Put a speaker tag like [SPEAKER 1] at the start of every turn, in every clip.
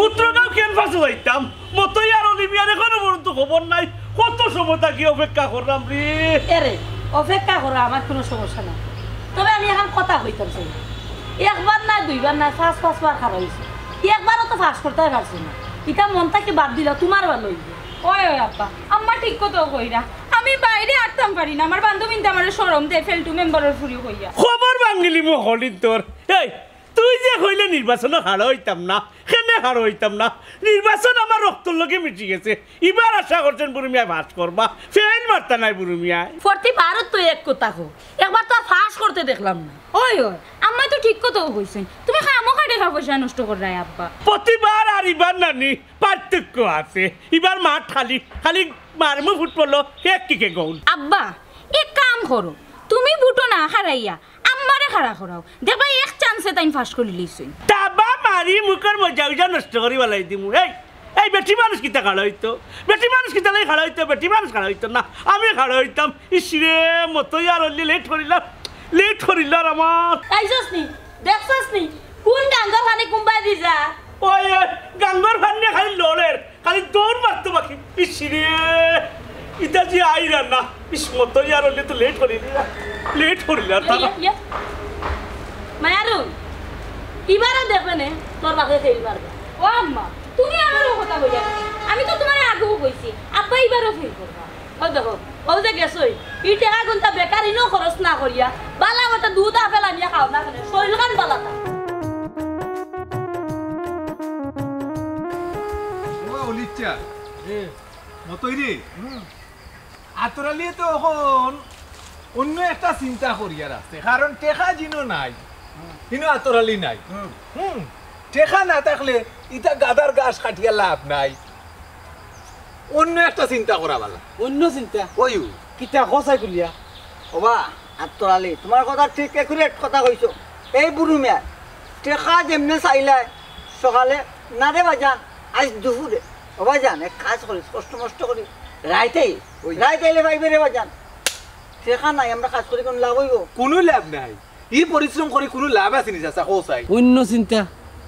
[SPEAKER 1] উত্তরগাঁও কেন ফাঁসে যাইতাম মতই আর অলি মিয়ার এখনো পর্যন্ত খবর নাই কত সময় তাকে অপেক্ষা করলাম রে
[SPEAKER 2] এরে অপেক্ষা করা আমার কোনো সমস্যা না তবে আমি এখন কথা হইতাম চাই একবার না দুইবার না পাঁচবার খারাপ হয়েছে একবারও তো ফাঁস করতে পারছি না এটা মনটাকে বাদ দিলা তোমার ভালো হইবে
[SPEAKER 3] ওই ওই আব্বা আম্মা ঠিক কথা কইরা আমি বাইরে আটতাম পারি না আমার বান্ধবীনতে আমার শরম দে ফেলটু মেম্বারের ফুরি হইয়া
[SPEAKER 1] খবর ভাঙিলি মো হলিন তোর এই তুই যে কইলে নির্বাচনে হার হইতাম না কেনে হার হইতাম না নির্বাচন আমার রক্তর লগে মিটি গেছে এবার আশা করছেন বুড়ু মিয়া ফাঁস করবা ফেল মারতা নাই বুড়ু মিয়া
[SPEAKER 2] প্রতিবারও তো এক কথা কো একবার তো ফাঁস করতে দেখলাম না
[SPEAKER 3] ওই ওই আম্মা তো ঠিক কথা কইছেন তুমি খামোখা টাকা পয়সা নষ্ট কর রায় আব্বা
[SPEAKER 1] প্রতিবার আর এবার নানি পার্থক্য আছে এবার মাঠ খালি খালি মারমু ফুটবল এক কিকে গোল
[SPEAKER 3] আব্বা এক কাম করো তুমি বুটো না হারাইয়া আম্মারে খাড়া করাও দেখবা এক চান্সে তাই ফাঁস করে লিছুন
[SPEAKER 1] তাবা মারি মুখের মজা উজা নষ্ট করি বলাই দিমু এই বেটি মানুষ কিতা খাড়া হইতো বেটি মানুষ কিতা লাই খাড়া হইতো বেটি মানুষ খাড়া হইতো না আমি খাড়া হইতাম ইসরে মতই আর অলি লেট করিল আর আমার
[SPEAKER 2] আইছস নি দেখছস নি কোন গাঙ্গা পানি কুম্বাই দিছা
[SPEAKER 1] ওই গাঙ্গর ভান্নে খালি লড়ের খালি দৌড় মারতো বাকি ইসরে ইতা যে আইরা না ইস মতই আর অলি তো লেট করিল আর তারা
[SPEAKER 2] মায়ারু এবারও দেখবে না তোর বাপে ফেল পারবে
[SPEAKER 3] ও আম্মা তুমি আমারও কথা কইয়া আমি তো তোমার আগেও কইছি আব্বা এবারও ফেল করবা
[SPEAKER 2] ও দেখো ও যে গেছই ই টাকা গুনতা বেকার ইনো খরচ না করিয়া বালা মতো দুধ আপেল আনিয়া খাও না কেন শরীর কান বালাতা
[SPEAKER 4] ও অলিচা মতই রে আতরালিয়ে তো এখন অন্য একটা চিন্তা করিয়ার আছে কারণ টেকা জিনো নাই কিন্তু আতরালি নাই টেকা না থাকলে ইটা গাদার গাছ কাটিয়া লাভ নাই অন্য একটা চিন্তা করা বালা
[SPEAKER 5] অন্য চিন্তা
[SPEAKER 4] ওইও
[SPEAKER 5] কিতা খসাই কুলিয়া
[SPEAKER 6] ওবা আত্মরালি তোমার কথা ঠিক একুরেট কথা কইছো এই বুড়ু মিয়া টেকা যেমনে চাইলে সকালে না রে বাজান আজ দুপুরে ও বাজান এক কাজ করিস কষ্ট মষ্ট করি রাইতে এলে পাইবে রে বাজান টেকা নাই আমরা কাজ করি কোন লাভ হইব
[SPEAKER 4] কোনো লাভ নাই ই পরিশ্রম করে কোনো লাভ আছে নি চাচা কোসাই
[SPEAKER 5] অন্য চিন্তা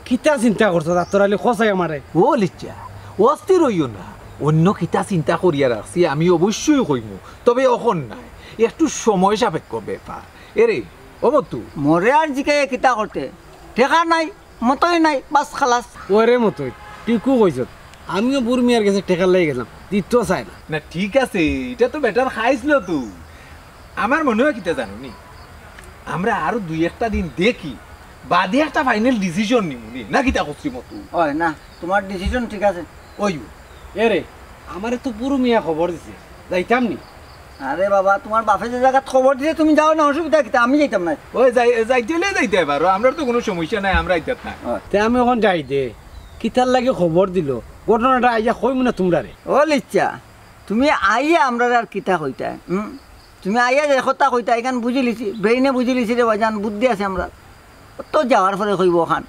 [SPEAKER 5] কিতা চিন্তা করছো আতরালি খসাই আমারে
[SPEAKER 4] ও লিচা অস্থির হইও না অন্য কিতা চিন্তা করিয়া রাখছি আমি অবশ্যই কইমু তবে এখন নাই একটু সময় সাপেক্ষ ব্যাপার এরে অমতু
[SPEAKER 6] মরে আর জিকে কিতা করতে টেকা নাই মতই নাই বাস খালাস
[SPEAKER 5] ওরে মতই টিকু কইছ আমিও বুড় মিয়ার কাছে টেকা লেগে গেলাম দিত চাই না
[SPEAKER 4] না ঠিক আছে এটা তো বেটার খাইছিল তো আমার মনে হয় কিতা জানো নি আমরা আরো দুই একটা দিন দেখি বাদে একটা ফাইনাল ডিসিশন নিমু নি না কিতা করছি মতু
[SPEAKER 6] হয় না তোমার ডিসিশন ঠিক আছে
[SPEAKER 4] ওইও
[SPEAKER 5] এরে আমারে তো বুড় মিয়া খবর দিছে যাইতাম নি
[SPEAKER 6] আরে বাবা তোমার বাপে যে জায়গা খবর দিতে তুমি যাও না অসুবিধা কিতা আমি যাইতাম না
[SPEAKER 4] ওই যাইতে পারো আমরা তো কোনো সমস্যা নাই আমরা আইতাত না
[SPEAKER 5] তে আমি এখন যাই দে কিতার লাগে খবর দিল ঘটনাটা আইয়া কইম না তোমরা রে
[SPEAKER 6] ও লিচ্ছা তুমি আইয়া আমরা আর কিতা কইতা তুমি আইয়া যে কথা কইতা এখান বুঝি লিছি ব্রেইনে বুঝি লিছি রে বাজান বুদ্ধি আছে আমরা তো যাওয়ার পরে কইব খান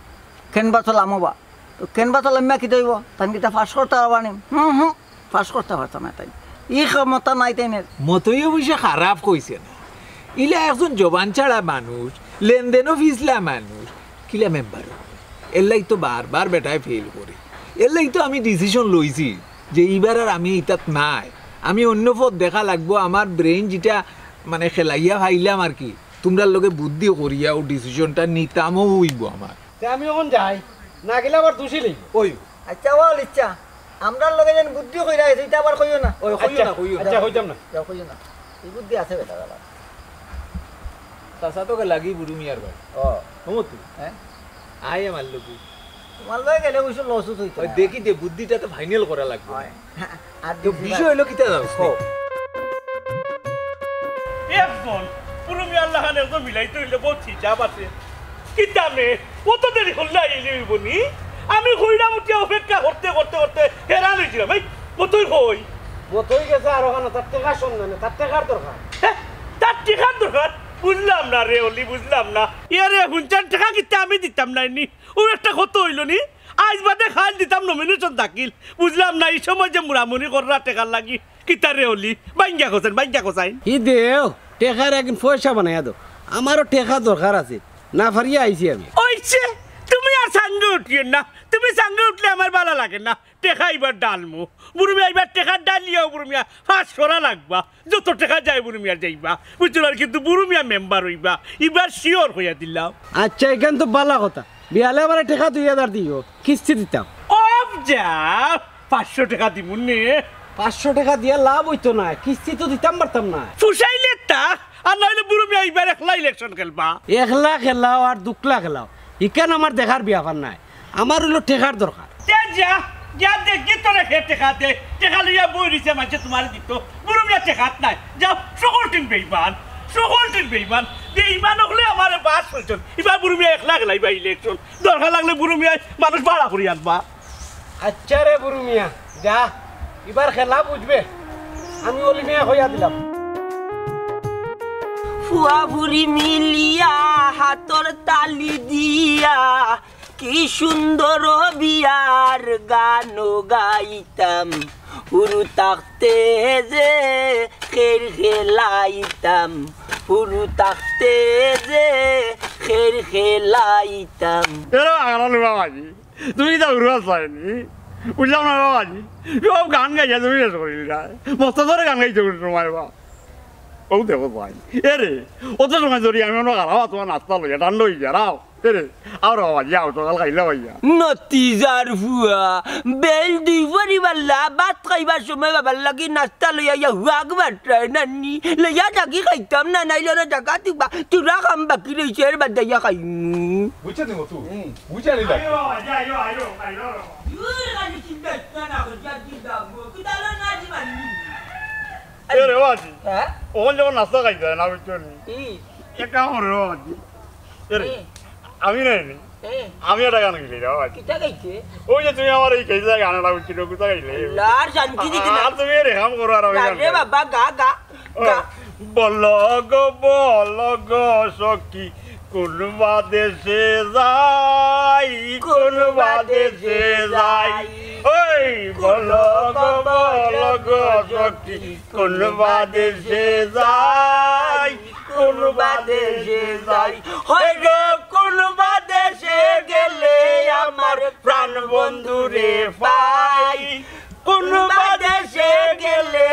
[SPEAKER 6] কেনবা চলামবা তো কেনবা চলামিয়া কিতা হইব তান কিতা ফাঁস করতে পারবা নি ফাঁস করতে পারতাম না তাই ই ক্ষমতা নাই তাই
[SPEAKER 4] মতই অবশ্য খারাপ কইছে না ইলা একজন জবান ছাড়া মানুষ লেনদেনও ফিসলা মানুষ কিলা মেম্বার এলাই তো বারবার বেটায় ফেল করে এলাই তো আমি ডিসিশন লইছি যে এইবার আর আমি ইতাত নাই আমি অন্য পথ দেখা লাগবো আমার ব্রেইন যেটা মানে খেলাইয়া ফাইলাম আর কি তোমরা লগে বুদ্ধি করিয়া ও ডিসিশনটা নিতামও হইব আমার
[SPEAKER 5] তে আমি এখন যাই না গেলে আবার দোষী লইব
[SPEAKER 4] ওই
[SPEAKER 6] আচ্ছা ও লিচ্ছা আমরা লগে যেন বুদ্ধি কইরা গেছে এটা আবার কইও না
[SPEAKER 4] ওই কইও না কইও
[SPEAKER 5] আচ্ছা হইতাম না
[SPEAKER 6] যাও কইও না এই বুদ্ধি আছে বেটা বাবা
[SPEAKER 4] তাসা তোকে লাগি বুড়ু মিয়ার ভাই
[SPEAKER 6] ও
[SPEAKER 4] হমতু
[SPEAKER 6] হ্যাঁ
[SPEAKER 4] আয় আমার লগু
[SPEAKER 6] তোমার লগে গেলে কইছো লসুত হইতো
[SPEAKER 4] ওই দেখি দে বুদ্ধিটা তো ফাইনাল করা লাগবে
[SPEAKER 6] হয় আর
[SPEAKER 4] তো বিষয় হলো কিতা দাও
[SPEAKER 1] একজন পুরো মিয়া আল্লাহ খানের তো মিলাইতে হইলে বহুত হিসাব আছে কিতা মে কত দেরি হল্লা এলে বনি আমি কইরা উঠিয়া অপেক্ষা করতে করতে করতে হেরান হয়েছিলাম ভাই কতই কই
[SPEAKER 5] বতই গেছে আর ওখানে তার টাকা সন্ধানে তার টাকার দরকার
[SPEAKER 1] তার টিকার দরকার বুঝলাম না রে অলি বুঝলাম না ইয়ারে হুঞ্চান টাকা কিতা আমি দিতাম না নি ও একটা কত হইল নি আজ বাদে খাল দিতাম নমিনেশন দাখিল বুঝলাম না এই সময় যে মুরামুরি করার টাকার লাগি কিতা রে অলি বাইঙ্গা কোসাইন
[SPEAKER 5] ই দেও টাকার একদিন পয়সা বানাইয়া দাও আমারও টাকা দরকার আছে না ফারিয়া আইছি আমি
[SPEAKER 1] ওইছে তুমি আর সাঙ্গে উঠিয়েন না তুমি সাঙ্গে উঠলে আমার ভালো লাগে না টেকা এবার ডালমু বুড়ুমিয়া এবার টেকা ডালিয়াও বুড়ুমিয়া ফাঁস করা লাগবা যত টেকা যায় বুড়ুমিয়া যাইবা বুঝছো কিন্তু বুড়ুমিয়া মেম্বার হইবা এবার শিওর হইয়া দিলাম
[SPEAKER 5] আচ্ছা এখান তো বালা কথা বিয়ালে আমার টাকা 2000 দিও কিস্তি দিতাম
[SPEAKER 1] অফ যা 500 টাকা দিব নে
[SPEAKER 5] 500 টাকা দিয়ে লাভ হইতো না কিস্তি তো দিতাম পারতাম না
[SPEAKER 1] ফুসাইলে তা আর নইলে বুড়ুমিয়া এবার একলা ইলেকশন খেলবা
[SPEAKER 5] 1 লাখ খেলাও আর 2 লাখ খেলাও ইকান আমার দেখার ব্যাপার নাই আমার হলো টেকার দরকার
[SPEAKER 1] যা যা দেখি তোরা খেতে খাতে টেকা লইয়া বই দিছে মাঝে তোমার দিত বুড়ুমিয়া টেকাত নাই যাও সকল টিম বেইমান বেইমান হলে আমার বাস চলছেন এবার বুড়ুমিয়া 1 লাখ লাইবা ইলেকশন দরকার লাগলে বুড়ুমিয়া মানুষ ভাড়া করি আনবা
[SPEAKER 5] আচ্ছা রে বুড়ু মিয়া যা এবার খেলা বুঝবে আমি অলি মিয়া হইয়া দিলাম
[SPEAKER 7] ফুয়া ফুরি মিলিয়া হাতর তালি দিয়া কি সুন্দর বিয়ার গান গাইতাম পুরু তাকতে যে খের খেলাইতাম পুরু তাকতে যে খের খেলাইতাম
[SPEAKER 1] বাবাজি তুমি তো উড়া চাইনি বুঝলাম না বাবাজি সব গান গাইয়া তুমি শেষ করিলি না মস্ত ধরে গান গাইছে তোমার বা ও দেখো ভাই এরে অত সময় ধরি আমি অন্য গাড়াও তোমার নাস্তা লইয়া ঠান্ডা হয়ে যা রাও এরে আর বাবাজি আও সকাল খাইলে ভাইয়া
[SPEAKER 7] নতিজার ফুয়া বেল দুই পরিবারলা ভাত খাইবার সময় বাবার লাগি নাস্তা লইয়া ইয়া হুয়াক বাট্রায় নানি লইয়া থাকি খাইতাম না নাইলে না জাগা দিবা তোরা খাম বাকি রয়েছে এর বাদ দিয়া খাইমু
[SPEAKER 4] বুঝছেন মতো বুঝছেন না
[SPEAKER 1] এরে বাবাজি ওখানে যখন নাস্তা খাইতে না বুঝছো এক কাম করে বাবাজি এরে আমি নাই আমি একটা গান গাইলি রে বাবাজি ওই যে তুমি আমার এই কেসে গানটা বুঝছিল কোথা গাইলে আর তুমি রেখাম করো আর আমি
[SPEAKER 7] বাবা গা গা
[SPEAKER 1] বল গো সখী কোনবা দেশে যাই ওই বল গো সখী কোনবা দেশে যাই
[SPEAKER 7] হয় গো কোনবা দেশে গেলে আমার প্রাণ বন্ধু রে পাই কোনবা দেশে গেলে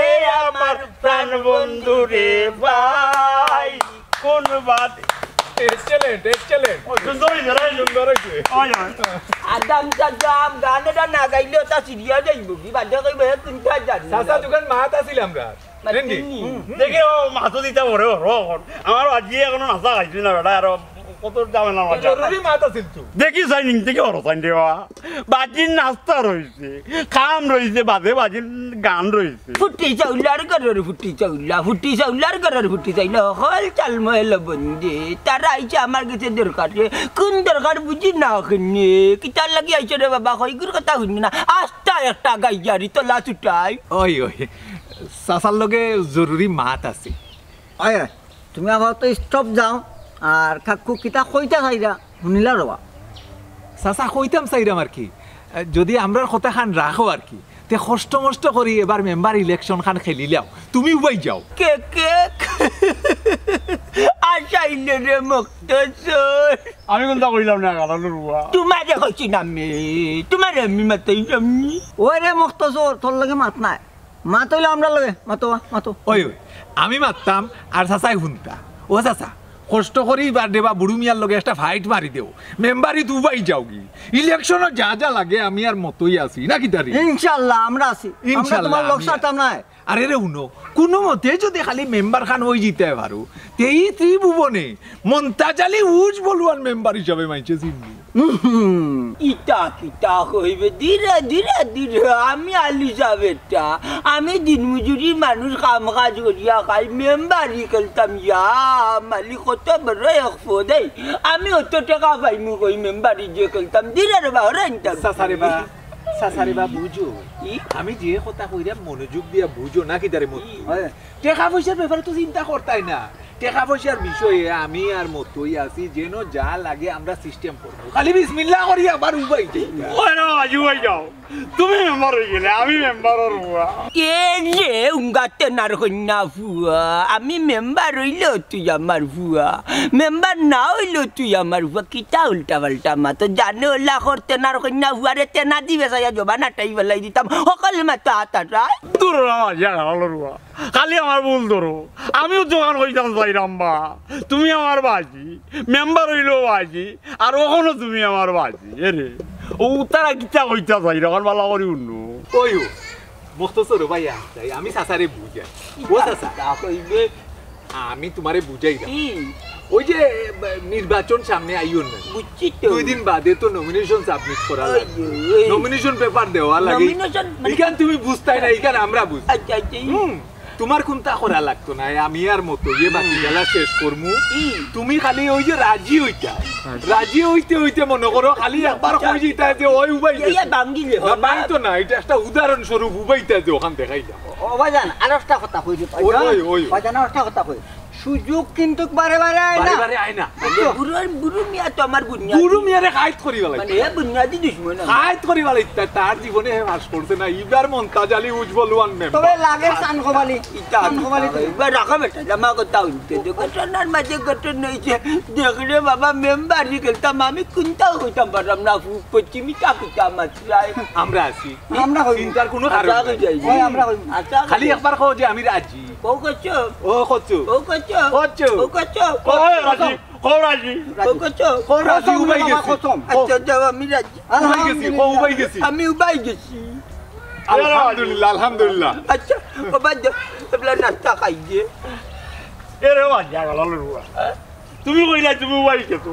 [SPEAKER 7] আমার প্রাণ বন্ধু রে পাই
[SPEAKER 1] কোনবা
[SPEAKER 4] এক্সেলেন্ট
[SPEAKER 7] আদাম সাদাম গানটা না গাইলেও তা সিরিয়া যাইব কি বাধ্য কইবে তুমি তা জানি
[SPEAKER 4] সাসা দোকান মাহাত আছিল আমরা
[SPEAKER 1] দেখে ও মাছ দিতে পারে আমার আজি এখনো নাচা খাইছি না বেটা আর কত যাবে না
[SPEAKER 4] জরুরি মাহাত আছিল তো
[SPEAKER 1] দেখি চাই নি থেকে ওর চাই দেওয়া বাজির নাস্তা রয়েছে খাম রয়েছে বাজির গান রয়েছে
[SPEAKER 7] ফুটি চাউলার ঘরের ফুটি চাউলার ঘরের ফুটি চাইলা হল চাল মহল বন্দে তারা আইছে আমার কাছে দরকার কোন দরকার বুঝি না ওখানে কি তার লাগি আইছে রে বাবা কইগুর কথা শুনি না আস্তা একটা গাইয়ারি তোলা ছুটাই
[SPEAKER 4] ওই সাসার লগে জরুরি মাত আছে
[SPEAKER 6] আয় তুমি আবার তো স্টপ যাও আর কাকু কিতা কইতা চাইরা শুনিলা রবা
[SPEAKER 4] সাসা কইতাম চাইরাম আর কি যদি আমরার কথা খান রাখো আর কি তে কষ্ট মষ্ট করি এবার মেম্বার ইলেকশন খান খেলিলাও তুমি উবাই যাও
[SPEAKER 7] কে আসাইলে রে মুক্তসর
[SPEAKER 1] আমি কোনটা কইলাম না গালালো রুয়া
[SPEAKER 7] তোমারে কইছি না তোমারে আমি মাতাই আমি
[SPEAKER 6] ওই রে মুক্তসর তোর লগে মাত নাই মাত হইলে আমরা লগে মাতো
[SPEAKER 4] ওই আমি মারতাম আর সাসাই শুনতা ও সাসা কষ্ট করি এবার দেবা বুড়ু মিয়ার লগে একটা ফাইট মারি দেও মেম্বারই দুবাই যাও কি ইলেকশন যা লাগে আমি আর মতই আছি নাকি তারি
[SPEAKER 6] ইনশাআল্লাহ আমরা আছি
[SPEAKER 4] ইনশাআল্লাহ
[SPEAKER 6] তোমার লোক সাতাম নাই
[SPEAKER 4] আরে রে উনো কোনো মতে যদি খালি মেম্বার খান হয়ে যেতে পারো তেই ত্রিভুবনে মন্তাজালি উজ বলুয়ান মেম্বার হিসাবে মাইছে চিনবি
[SPEAKER 7] ইটা কিটা কইবে ধীরে আমি আলি সাবেরটা আমি দিন মজুরি মানুষ কাম কাজ করিয়া খাই মেম্বারি খেলতাম ইয়া মালি কত বড় এক ফোদে আমি অত টাকা পাইমু কই মেম্বারি যে খেলতাম ধীরে রে বাহরে ইনতা
[SPEAKER 4] সাসারে বা বুঝো আমি যে কথা কইরা মনোযোগ দিয়া বুঝো নাকি তারে মত টাকা পয়সার ব্যাপারে তো চিন্তা করতাই না টাকা পয়সার বিষয়ে আমি আর মতই আছি যেন যা লাগে আমরা সিস্টেম করবো খালি বিসমিল্লাহ করি আবার উবাই
[SPEAKER 1] ওই না আজু ভাই যাও তুমি মেম্বার হয়ে গেলে আমি মেম্বার হবো
[SPEAKER 7] কে রে উঙ্গাতে নার কন্যা ফুয়া আমি মেম্বার হইলেও তুই আমার ফুয়া মেম্বার না হইলেও তুই আমার ফুয়া কিতা উল্টা পাল্টা মা তো জানে ওলা করতে নার কন্যা ফুয়ারে তেনা দিবে সাইয়া জবান আটাই বেলাই দিতাম সকল মাতা আটাটাই
[SPEAKER 1] দূর রুয়া খালি আমার ভুল ধরো আমিও দোকান হইতাম চাইরাম বা তুমি আমার বাজি মেম্বার হইলেও বাজি আর ওখানে তুমি আমার বাজি এরে ও তারা কিতা হইতা চাইরা আমার ভালো করি উন্ন
[SPEAKER 4] ওই মুখতসর ভাই আমি সাসারে বুঝাই ও সাসা
[SPEAKER 7] কইবে
[SPEAKER 4] আমি তোমারে বুঝাই দাও
[SPEAKER 7] কি
[SPEAKER 4] ওই যে নির্বাচন সামনে আইও না
[SPEAKER 7] বুঝছি তো
[SPEAKER 4] 2 দিন বাদে তো নমিনেশন সাবমিট করা লাগে
[SPEAKER 7] ওই
[SPEAKER 4] নমিনেশন পেপার দেওয়া লাগে
[SPEAKER 7] Nomination মানে-
[SPEAKER 4] ইখান তুমি বুঝতাই না ইখান আমরা বুঝ
[SPEAKER 7] আচ্ছা আচ্ছা
[SPEAKER 4] তোমার কোনটা করা লাগতো না আমি আর মতো ইয়ে বাকি গেলা শেষ করমু তুমি খালি ওই যে রাজি হইতে হইতে মনে করো খালি একবার কই যেটা যে ওই উবাই
[SPEAKER 7] ইয়া বাঙ্গিলে
[SPEAKER 4] না বাংতো না এটা একটা উদাহরণ স্বরূপ উবাইতা যে ওখান দেখাই দাও
[SPEAKER 6] ও ভাইজান আর একটা কথা কই দিই
[SPEAKER 4] ওই
[SPEAKER 6] ভাইজান আর একটা কথা কই সুযোগ কিন্তু বারে বারে আয় না
[SPEAKER 4] বারে আয় না
[SPEAKER 7] বুড়ু মিয়া তো আমার বুনিয়া
[SPEAKER 4] গুরু মিয়ারে খাইত করি বলাই
[SPEAKER 7] মানে এ বুনিয়াদি দুশমন
[SPEAKER 4] খাইত করি বলাই তার জীবনে হে মাস করতে না ইবার মন্তাজালি উজ্জ্বল ওয়ান মেম
[SPEAKER 6] তবে লাগে চান খবালি চান খবালি
[SPEAKER 7] এবার রাখা বেটা জামা কথা হইতে যে ঘটনার মাঝে ঘটনা হয়েছে দেখলে বাবা মেম্বারই খেলতাম আমি কোনটাও হইতাম পারলাম না পশ্চিমি চাপিতা মাত্রায়
[SPEAKER 4] আমরা আছি
[SPEAKER 6] আমরা কই
[SPEAKER 4] চিন্তার কোনো কারণ নাই।
[SPEAKER 6] ওই আমরা কই
[SPEAKER 4] খালি একবার কও যে আমি রাজি
[SPEAKER 7] ও কচ্ছো
[SPEAKER 4] ও কচ্ছু
[SPEAKER 7] ও কচ্ছো
[SPEAKER 4] কচ্ছু
[SPEAKER 7] ও কচ্ছো
[SPEAKER 1] ওই রাজি কও রাজি
[SPEAKER 7] ও কচ্ছো
[SPEAKER 4] রাজি উবাই গেছি
[SPEAKER 7] আচ্ছা আচ্ছা আমি রাজি
[SPEAKER 4] উবাই গেছি উবাই গেছি
[SPEAKER 7] আমি উবাই গেছি
[SPEAKER 4] আলহামদুলিল্লাহ
[SPEAKER 7] আচ্ছা বাবা এবলা নাস্তা খাইয়ে
[SPEAKER 1] এরে বাজি গেল রুয়া তুমি কইলাই তুমি উবাই গেছো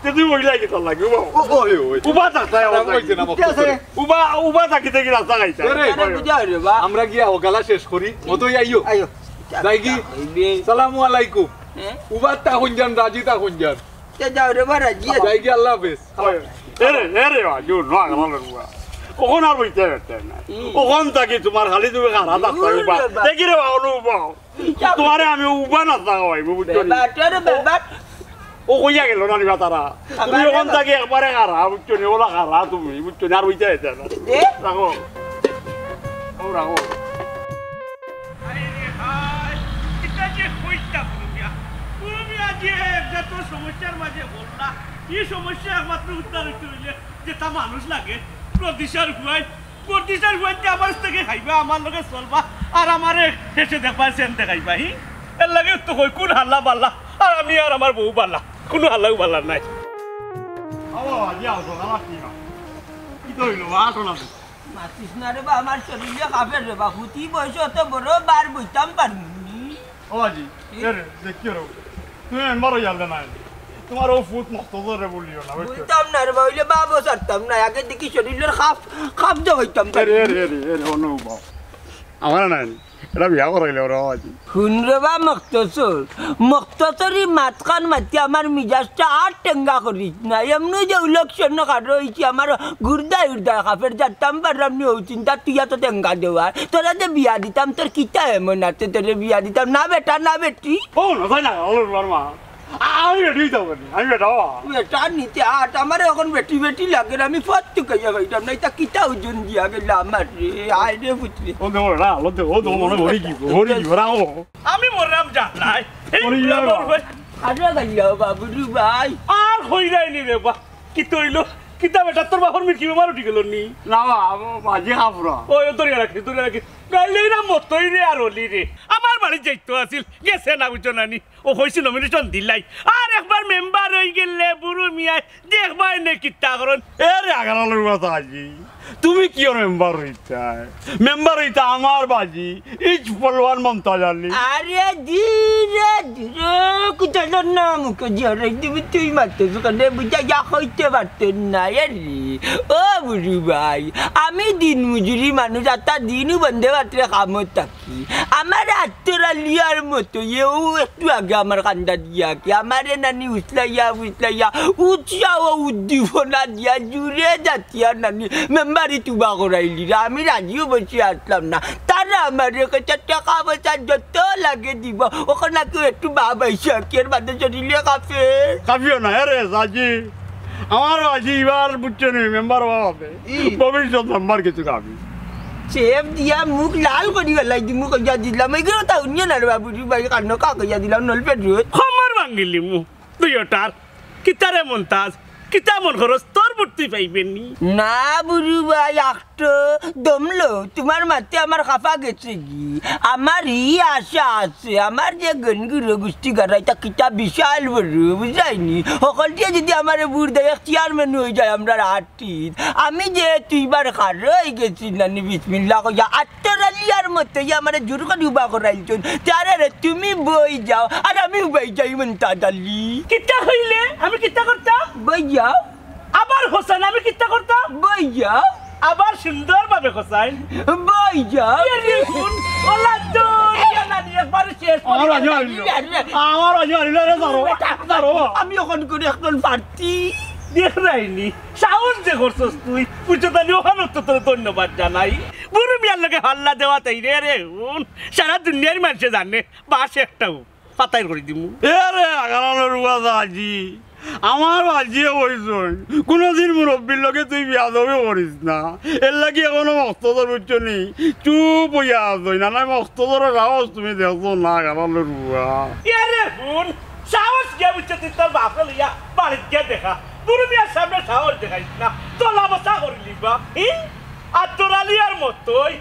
[SPEAKER 1] তুমি কইলাই গেছো লাগে
[SPEAKER 4] ওই
[SPEAKER 1] উবা থাকতে
[SPEAKER 4] কইছে না
[SPEAKER 6] ঠিক আছে
[SPEAKER 1] উবা থাকিতে কি রাস্তা খাইছে
[SPEAKER 7] বুঝা রে বা
[SPEAKER 4] আমরা গিয়া ওগালা শেষ করি মতই আইও
[SPEAKER 6] আইও
[SPEAKER 4] যাই কি সালামু আলাইকুম উবার তা হুনজান রাজি তা হুনজান
[SPEAKER 7] যাও রে বা রাজি
[SPEAKER 4] যাই কি আল্লাহ হাফেজ
[SPEAKER 1] এরে বাজি নো গেল রুয়া ওখন আর বইতে পারতে না ওখন থাকি তোমার খালি তুমি খারা থাকতে উবা দেখি রে বা উবা তোমারে আমি উবা না থাকাই বুঝছো
[SPEAKER 7] বেবাটার বেবাট
[SPEAKER 1] ও কইয়া গেল না নিবা তারা তুমি ওখান থেকে একবারে খারা বুঝছো নি ওলা খারা তুমি বুঝছো না আর বইতে পারতে না
[SPEAKER 7] এ
[SPEAKER 1] রাখো ও রাখো সমস্যার মাঝে বললা এই সমস্যা একমাত্র উত্তর হইলে যে তা মানুষ লাগে প্রতিষ্ঠার হুয়াইতে আমার থেকে খাইবা আমার লগে চলবা আর আমারে হেসে দেখবা সেন দেখাইবা হি এর লাগে তো কই কোন হাল্লা বাল্লা আর আমি আর আমার বউ বাল্লা কোনো হাল্লাও বাল্লা নাই কি তো হইলো আসো না
[SPEAKER 7] মাতিস না রে বা আমার শরীরে খাবে রে বা হুতি বয়স অত বড় বার বইতাম পারমুনি
[SPEAKER 1] ও আজি দেখিও তুমি মারো জানলে না তোমার ও ফুট মস্ত ধরে বলিও না
[SPEAKER 7] বইতাম না রে বা হইলে বাবু সারতাম না আগে দেখি শরীরের খাপ দে হইতাম
[SPEAKER 1] অনুভব আমার নাই এটা বিয়া করাইলে ওরা আজি
[SPEAKER 7] শুন রে বা মক্তসরি মাতখান মাতি আমার মিজাজটা আর টেঙ্গা করিস না এমনি যে ইলেকশন কারো হয়েছি আমার গুর্দায় খাফের যাতাম পারলাম নি ও চিন্তা তুই এত টেঙ্গা দেওয়ার তোরা যে বিয়া দিতাম তোর কিতা এমন আছে তোরে বিয়া দিতাম না বেটা না বেটি
[SPEAKER 1] ও না না মা আমি বেটি যাবো আমি বেটা
[SPEAKER 7] বেটা নিতে আট আমার এখন বেটি বেটি লাগে আমি ফট কাইয়া খাইতাম না এটা কিতা ওজন দিয়া গেল আমার রে আয় রে পুত্রে
[SPEAKER 1] ও দেবো না ও তো মনে ভরি কি রাও আমি মরলাম জানলাই
[SPEAKER 7] আরে গাইয়া বাবুরি ভাই
[SPEAKER 1] আর হইরাইনি রে বা কি তইলো কিতা বেটা তোর বাপর মির কি মার উঠি গেল নি না মাঝে হাফরা ওই তোর রাখি গাইলেই না মতই রে আর হলি রে আমার বাড়ি যাইতো আছিল গেছে না বুঝছো নানি ও হইছে নমিনেশন দিলাই আর একবার মেম্বার হই গেলে বুরু মিয়া দেখবাই নে কিতা করন এ রে আগালার কথা আজি তুমি কি মেম্বার হইতা আমার বাজি ইচ ফলওয়ার মমতা জানি
[SPEAKER 7] আরে ধীরে ধীরে কোথায় না মুখে জড়াই দিবি তুই মারতে সুখানে বুঝা যা হইতে পারতেন না রে ও বুড়ি ভাই আমি দিন মজুরি মানুষ আর তার দিনও বন্ধে মাত্রে কামত থাকি আমার আত্মরালিয়ার মতো এও একটু আগে আমার কান্দা দিয়া কি আমারে নানি উছলাইয়া উৎসাহ উদ্দীপনা দিয়া জুড়ে যাচ্ছিয়া নানি মেম্বারি তুবা করাইলি আমি রাজিও বসে আসলাম না তারা আমার কাছে টাকা পয়সা যত লাগে দিব ওখানে কেউ একটু ভাবাইছে কি এর বাদে চলিলে
[SPEAKER 1] কাফিও না রে সাজি আমার আজি এবার বুঝছে নি মেম্বার হবে ভবিষ্যৎ মেম্বার কিছু কাফি
[SPEAKER 7] চেপ দিয়া মুখ লাল করি গেলাই দি মুখ যা দিলাম এগুলো তা উনিয়ে না রে বাবুজি ভাই কান্ন কাকইয়া দিলাম নলপে রোদ
[SPEAKER 1] খমর ভাঙিলি মু তুই ওটার কিতারে মন্তাজ কিতা মন খরচ তোর বুদ্ধি পাইবেন নি
[SPEAKER 7] না বুড়ু ভাই একটু দমলো তোমার মাতে আমার খাফা গেছে কি আমার আশা আছে আমার যে গনগুলো গুষ্টি গাড়াইটা কিতা বিশাল বড় বুঝাইনি সকলটিয়ে যদি আমার বুড় দেয় চেয়ারম্যান হয়ে যায় আমরা আর্টিস্ট আমি যে তুইবার খার হয়ে গেছি নানি বিসমিল্লাহ কইয়া আত্মরালিয়ার মতো আমার জোর করে উবা করাইছেন তারে রে তুমি বই যাও আর আমি বই যাই মনতা দালি
[SPEAKER 1] কিতা হইলে আমি কিতা করতাম
[SPEAKER 7] বই যাও
[SPEAKER 1] আবার হোসেন আমি কিতা করতাম
[SPEAKER 7] বই যাও
[SPEAKER 1] আবার সুন্দর ভাবে হোসেন
[SPEAKER 7] বই যাও
[SPEAKER 1] ওলা দুনিয়া নানি একবার শেষ আমার আজমারিল রে ধরো
[SPEAKER 7] আমি ওখান করে এখন পারতি
[SPEAKER 1] দেখ রাইনি সাহস যে করছস তুই উচ্চতানি ওখানে তোর ধন্যবাদ জানাই বুড়ু মিয়ার লগে হল্লা দেওয়া তাই রে সারা দুনিয়ার মানুষে জানে বাস একটাও পাতাই করে দিমু এ রে আগানোর রুয়াজা আজি আমার বাজিয়ে বইছই কোনোদিন মুরব্বীর লগে তুই বিয়া দাবি করিস না এর লাগি এখনো মস্তদর বুঝছ নি চুপ হইয়া আসই না নাই মস্তদরের সাহস তুমি দেখছো না আগানোর রুয়া এ রে বোন সাহস গিয়া বুঝছ তুই তোর বাপরে লইয়া বাড়িত গিয়া দেখা বুড়ো মিয়ার সামনে সাহস দেখাইস না তোলা বসা করিলি বা আর তোরালিয়ার মতোই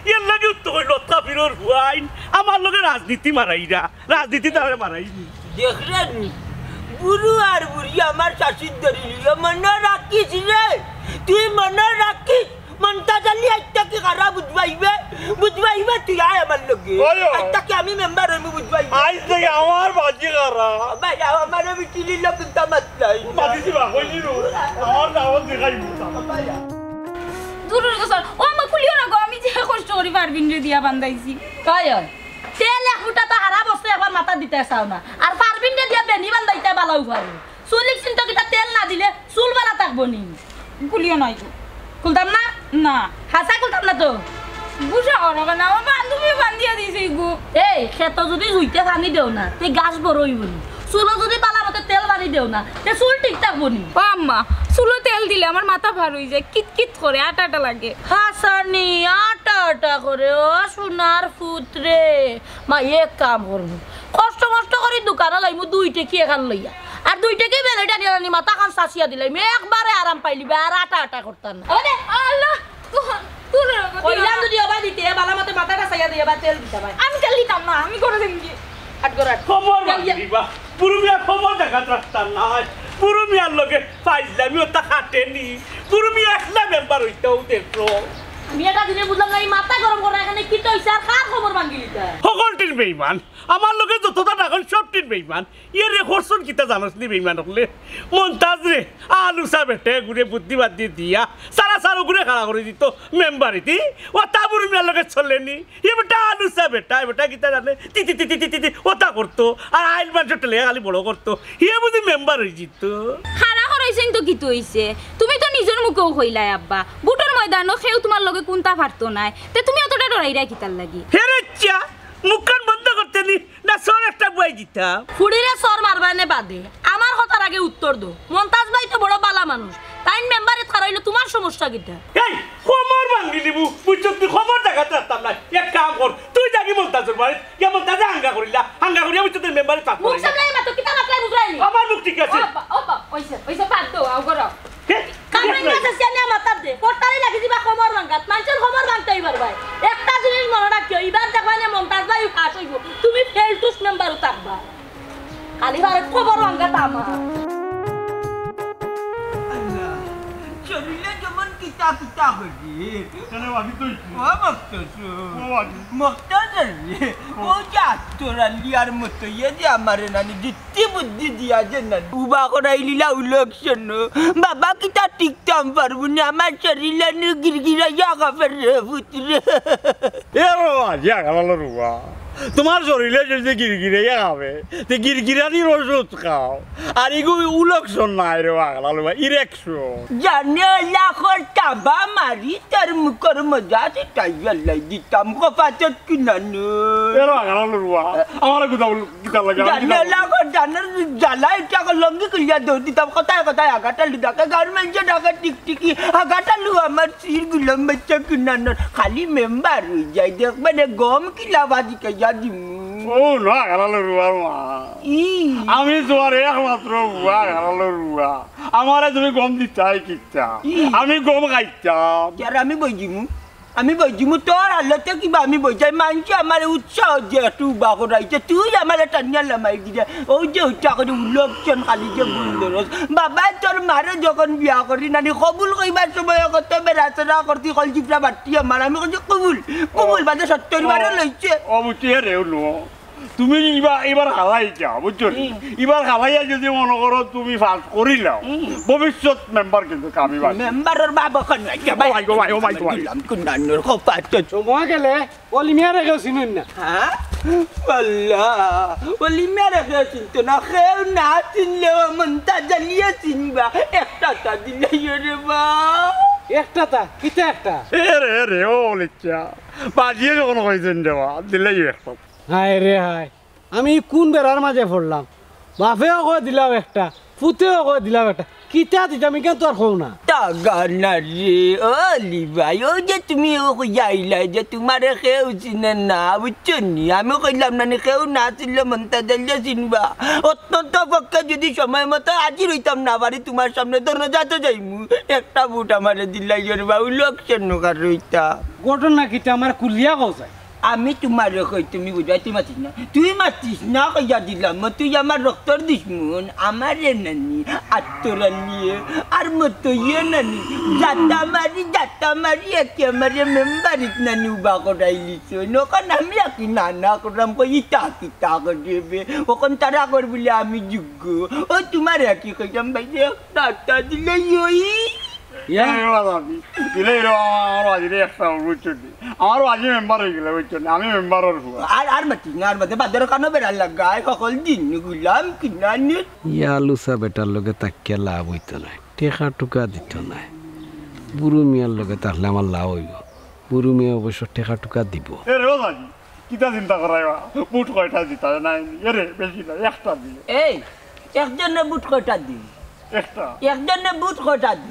[SPEAKER 1] এর লাগে তুই লতা ফিরোর হুয়াইন আমার লগে রাজনীতি মারাইরা রাজনীতি তারে মারাইনি
[SPEAKER 7] দেখলেন বুড়ু আর বুড়ি আমার শাশুর ধরিল মনে রাখিস রে তুই মনে রাখিস মনটা জানি একটা কি খারাপ বুঝবাইবে তুই আয় আমার লগে একটা কি আমি মেম্বার হইমু বুঝবাইবে
[SPEAKER 1] আজ থেকে আমার বাজি করা
[SPEAKER 7] ভাই আমার বিটিলি লোক তামাতলাই
[SPEAKER 1] বাজি বা কইলি রো আমার দাওয়াত দেখাইবো
[SPEAKER 3] দূরের কথা ও আমা খুলিও না গো আমি যে কষ্ট করি পারবিন রে দিয়া বান্ধাইছি
[SPEAKER 2] কয়ন তেল এক ফুটা তো হারা বসে একবার মাথা দিতে চাও না আর পারবিন রে দিয়া বেনি বান্ধাইতে বালাও পারে চুলিক চিন্তা কিটা তেল না দিলে চুল বালা থাকবো নি
[SPEAKER 3] খুলিও নাই গো
[SPEAKER 2] খুলতাম না
[SPEAKER 3] না
[SPEAKER 2] হাসা খুলতাম না তো
[SPEAKER 3] বুঝা করো না আমার বান্ধবী বান্ধিয়া দিছে গো
[SPEAKER 2] এই খেত যদি জুইতে পানি দেও না তে গাছ বড় হইব নি চুলো যদি বালা মতে তেল পানি দেও না তে চুল ঠিক থাকবো নি
[SPEAKER 3] ও আম্মা চুলো তেল দিলে আমার মাথা ভার হয়ে যায় কিট করে আটা লাগে
[SPEAKER 2] হাসানি আটা করে ও সোনার পুত্রে মা এক কাম করবো কষ্ট করে দোকানে যাইমু দুইটা কি এখান লইয়া আর দুইটাকে বেলাইটা নিয়ে মাথা খান চাচিয়া দিলাম একবারে আরাম পাইলিবে আর আটা করতাম না
[SPEAKER 3] আল্লাহ
[SPEAKER 2] কইলাম যদি আবার দিতে বালা মতে মাথাটা চাইয়া দিয়ে আবার তেল দিতে ভাই
[SPEAKER 3] আমি তেল দিতাম না আমি করে দিন কি
[SPEAKER 1] খবর দিবা পুরো মিয়া খবর দেখাত রাখতাম না পুরো মিয়ার লগে ফাইজলামি ওটা কাটেনি পুরো মিয়া একলা মেম্বার হইতেও দেখলো
[SPEAKER 2] আমি এটা দিনে বুঝলাম না এই মাথা গরম করা এখানে কি তো হইছে আর কার খবর ভাঙিলি তা
[SPEAKER 1] সকলটির বেইমান আমার লগে যতটা টাকা সবটির বেইমান ইয়ে রে খরচন কিতা জানাস নি বেইমান হলে মন্তাজ রে আলুসা বেটে ঘুরে বুদ্ধিবাদ দিয়ে দিয়া সারা ঘুরে খাড়া করে দিত মেম্বারিতি ও তা বুড়ি মেয়ের লগে চলেনি এ বেটা আলুসা বেটা কিতা জানে তিতি ওটা করতো আর আইন মানুষের টেলে খালি বড় করতো ইয়ে বুঝি মেম্বার হয়ে যেত
[SPEAKER 3] খারা হরাইছেন তো কি তো হইছে তুমি তো নিজের মুখেও কইলাই আব্বা বুটোর ময়দানও সেও তোমার লগে কোনটা পারতো নাই তে তুমি অতটা ডরাইরা কিতার লাগি
[SPEAKER 1] হেরে চা মুখখান বন্ধ করতে নি না সর একটা বই দিতাম
[SPEAKER 2] ফুড়িরে সর মারবানে বাদে আমার কথার আগে উত্তর দো মন্তাজ ভাই তো বড় বালা মানুষ তাই মেম্বারে খারাইলে তোমার সমস্যা কিটা
[SPEAKER 1] এই খবর ভাঙি দিবু বুঝছো তুই খবর দেখাতে পারতাম না এক কাম কর তুই যাবি মন্তাজের বাড়ি গিয়ে মন্তাজে হাঙ্গা করিয়া বুঝছো তোর মেম্বারে পাক
[SPEAKER 2] মুখ সামলাই মাতো কিতা মাতলাই বুঝাইনি
[SPEAKER 1] আমার মুখ ঠিক আছে
[SPEAKER 3] ওবা ওইসে বাদ দাও আও করো
[SPEAKER 2] কামড়ে গেছে সিয়ানে মাথা দে পড়তারে লাগি দিবা খবর ভাঙাত মানুষের খবর ভাঙতেই পারবাই একটা জিনিস মনে রাখিও এবার দেখবা না মন্তাজ ভাই পাস হইব তুমি ফেলটুস মেম্বারও থাকবা খালি বারে খবর ভাঙাত আমার
[SPEAKER 7] শরীরে যেমন কিতা কিতা করি
[SPEAKER 1] কেনে বাকি তুই
[SPEAKER 7] ও মক্তসু মক্তসু রে ও যা তোরা লিয়ার মতো ইয়ে যে আমার নানি জিত্তি বুদ্ধি দিয়া যে না উবা করাই লীলা উলক্ষণ বাবা কিতা টিকতাম পারবো না আমার শরীরে গিরগিরা জাগা ফের রে পুত্রে
[SPEAKER 1] এ বাবা জিয়া গেল রুয়া তোমার শরীরে যদি গিরগিরে খাবে তে গিরগিরানির ওষুধ খাও আর এগুলো উলক্ষণ নাই রে আগলালো ইরেকশন
[SPEAKER 7] জানে লাখর টাবা মারি তার মুখর মজা তাই আল্লাহ দিতাম কপাচত কিনানো
[SPEAKER 1] এর আগলালো রুয়া আমার কিতা লাগে
[SPEAKER 7] জানে লাখর জানার জ্বালাই টাকা লঙ্গি করিয়া দৌড় দিতাম কথায় কথায় আগাটা লুদাকে গার্মেন্টে ডাকা টিকটিকি আগাটা লু আমার সির গুলাম বাচ্চা কিনানো খালি মেম্বার হয়ে যায় দেখবেন গম কিলা বাজি কে
[SPEAKER 1] ও না গেলালো রুয়ার মা আমি তোমার একমাত্র বুয়া গেলালো রুয়া আমারে তুমি গম দিতাই কিতা আমি গম খাইতাম
[SPEAKER 7] আমি বইজিমু তোর আলোতে কিবা আমি বইজাই মানছি আমার উৎসাহ যে একটু উবা করাইছে তুই আমার টানিয়া লামাই দিয়ে ওই যে উৎসাহ করে উল্লক্ষণ খালি যে বুন্দরস বাবা তোর মারে যখন বিয়া করি নানি কবুল কইবার সময় কত বেড়াচড়া করতি কল জিপরা বাটি আমার আমি কইছি কবুল বাদে 70 বারে লইছে
[SPEAKER 1] ও বুঝি রেও নো তুমি এবার হালাই যাও বুঝছো এবার হালাইয়া যদি মনে করো তুমি পাস করিলাও ভবিষ্যৎ মেম্বার কিন্তু কামি
[SPEAKER 7] মেম্বারের বাবা কোন কুন্ডানোর কপাট
[SPEAKER 5] সময় গেলে অলি মিয়া রেখেও চিনুন না
[SPEAKER 7] হ্যাঁ আল্লাহ অলি মিয়া রেখেও চিনতো না খেও না চিনলেও মনটা জ্বালিয়ে চিনবা একটা তা দিলে রে বা
[SPEAKER 5] একটা তা কিতা একটা
[SPEAKER 1] রে ও লিচা বাজিয়ে যখন কইছেন দেওয়া দিলেই একটা
[SPEAKER 5] হায় রে হায় আমি কোন বেড়ার মাঝে পড়লাম বাপেও কয়ে দিলাম একটা পুতেও কয়ে দিলাম একটা কিতা দিতাম কেন তোর হও না
[SPEAKER 7] টাগানা রে অলি ভাই ও যে তুমি যাইলা যে তোমার কেউ চিনে না বুঝছো নি আমি কইলাম না কেউ না চিনলে মনটা জ্বালিয়ে চিনবা অত্যন্ত পক্ষে যদি সময় মতো হাজির হইতাম না পারি তোমার সামনে দরজা তো যাইমু একটা বুট আমার দিলাই বা উলক্ষণ নকার রইতা
[SPEAKER 5] ঘটনা কিতা আমার কুলিয়া কও যায়
[SPEAKER 7] আমি তোমার কই তুমি বুঝাই তুই মাতিস না কইয়া দিলাম তুই আমার রক্তর দুশ্মন আমার নানি আত্মরা নিয়ে আর মতো ইয়ে নানি যাতা মারি একেবারে মেম্বারিত নানি উবা করাইলিছ নখন আমি আকি নানা করাম কই ইতা কিতা করবে ওখন তারা কর বলে আমি যোগ্য ও তোমার একই কইতাম ভাই একটা দিলে ওই
[SPEAKER 1] আমার আজি মেম্বার হয়ে গেলে বুঝছো আমি মেম্বারের
[SPEAKER 7] আর মাতি না আর মাঝে বাজারের কানো বেড়ার লাগায় সকল দিন গুলাম কিনা নিয়ে
[SPEAKER 5] লুচা বেটার লগে তাকিয়া লাভ হইতো নাই টেকা টুকা দিত নাই বুড়ু মিয়ার লগে তাহলে আমার লাভ হইব বুড়ু মিয়া অবশ্য টেকা টুকা দিব
[SPEAKER 1] কিতা চিন্তা করাইবা বুট কয়টা দিতা নাই এরে বেশি না একটা দিলে
[SPEAKER 7] এই একজনে বুট কয়টা দি একজনে বুট কয়টা দি